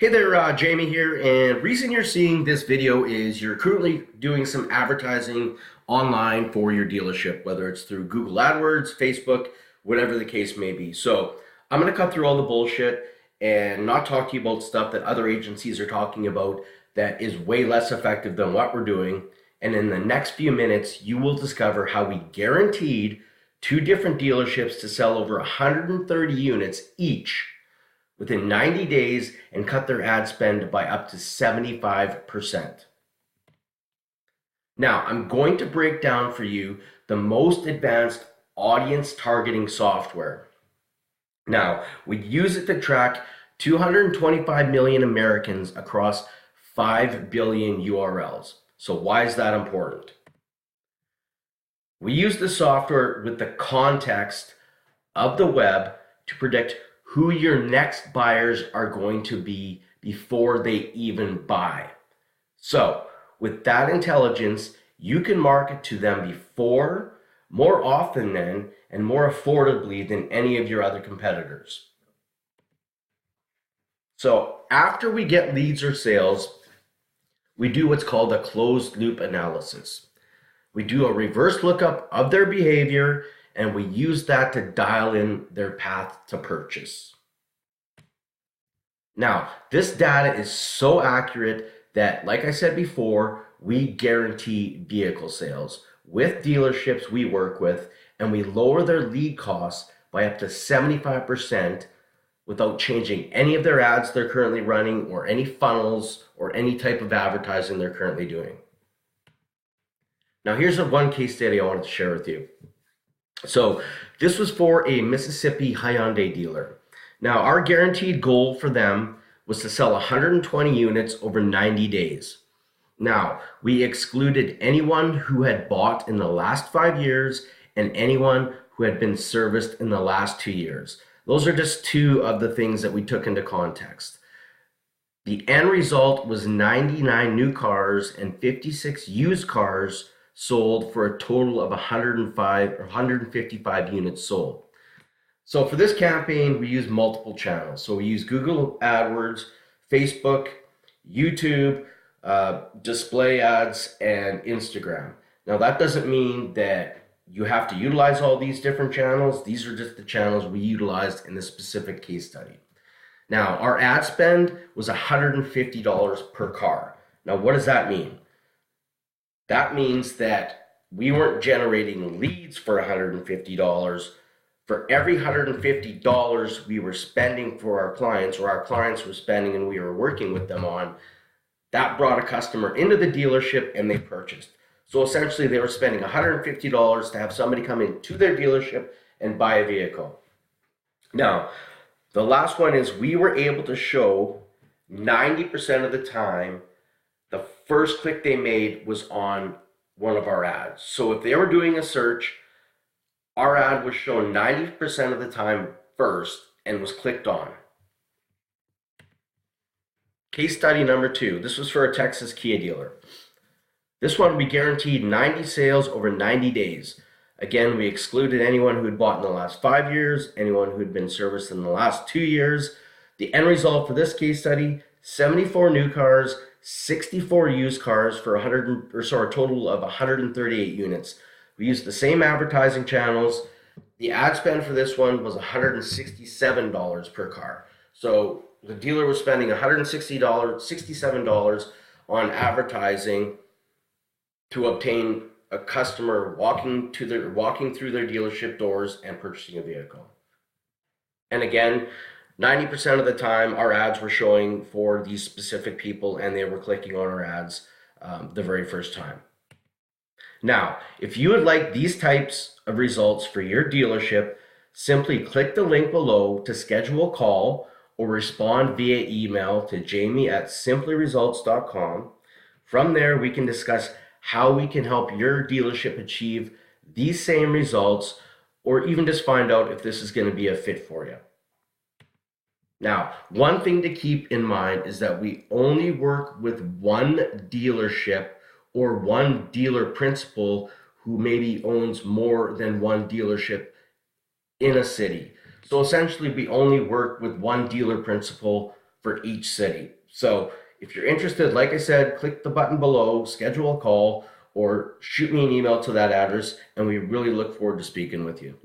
Hey there, Jamie here, and reason you're seeing this video is you're currently doing some advertising online for your dealership, whether it's through Google AdWords, Facebook, whatever the case may be. So I'm going to cut through all the bullshit and not talk to you about stuff that other agencies are talking about that is way less effective than what we're doing. And in the next few minutes, you will discover how we guaranteed two different dealerships to sell over 130 units each within 90 days and cut their ad spend by up to 75%. Now, I'm going to break down for you the most advanced audience targeting software. Now, we use it to track 225 million Americans across 5 billion URLs. So why is that important? We use the software with the context of the web to predict who your next buyers are going to be before they even buy. So with that intelligence, you can market to them before, more often than, and more affordably than any of your other competitors. So after we get leads or sales, we do what's called a closed loop analysis. We do a reverse lookup of their behavior, and we use that to dial in their path to purchase. Now, this data is so accurate that, like I said before, we guarantee vehicle sales with dealerships we work with, and we lower their lead costs by up to 75% without changing any of their ads they're currently running or any funnels or any type of advertising they're currently doing. Now, here's one case study I wanted to share with you. So this was for a Mississippi Hyundai dealer. Now, our guaranteed goal for them was to sell 120 units over 90 days. Now, we excluded anyone who had bought in the last 5 years and anyone who had been serviced in the last 2 years. Those are just two of the things that we took into context. The end result was 99 new cars and 56 used cars sold for a total of 155 units sold. So for this campaign, we use multiple channels. So we use Google AdWords, Facebook, YouTube, display ads, and Instagram. Now that doesn't mean that you have to utilize all these different channels. These are just the channels we utilized in this specific case study. Now, our ad spend was $150 per car. Now, what does that mean? That means that we weren't generating leads for $150. For every $150 we were spending for our clients, or our clients were spending and we were working with them on, that brought a customer into the dealership and they purchased. So essentially they were spending $150 to have somebody come into their dealership and buy a vehicle. Now, the last one is we were able to show 90% of the time the first click they made was on one of our ads. So if they were doing a search, our ad was shown 90% of the time first and was clicked on. Case study number 2. This was for a Texas Kia dealer. This one we guaranteed 90 sales over 90 days. Again, we excluded anyone who had bought in the last 5 years, anyone who had been serviced in the last 2 years. The end result for this case study, 74 new cars, 64 used cars for a total of 138 units. We used the same advertising channels. The ad spend for this one was $167 per car. So the dealer was spending $67 on advertising to obtain a customer walking through their dealership doors and purchasing a vehicle. And again, 90% of the time our ads were showing for these specific people and they were clicking on our ads the very first time. Now, if you would like these types of results for your dealership, simply click the link below to schedule a call or respond via email to jamie@simplyresults.com. From there, we can discuss how we can help your dealership achieve these same results, or even just find out if this is going to be a fit for you. Now, one thing to keep in mind is that we only work with one dealership or one dealer principal who maybe owns more than one dealership in a city. So essentially, we only work with one dealer principal for each city. So if you're interested, like I said, click the button below, schedule a call, or shoot me an email to that address, and we really look forward to speaking with you.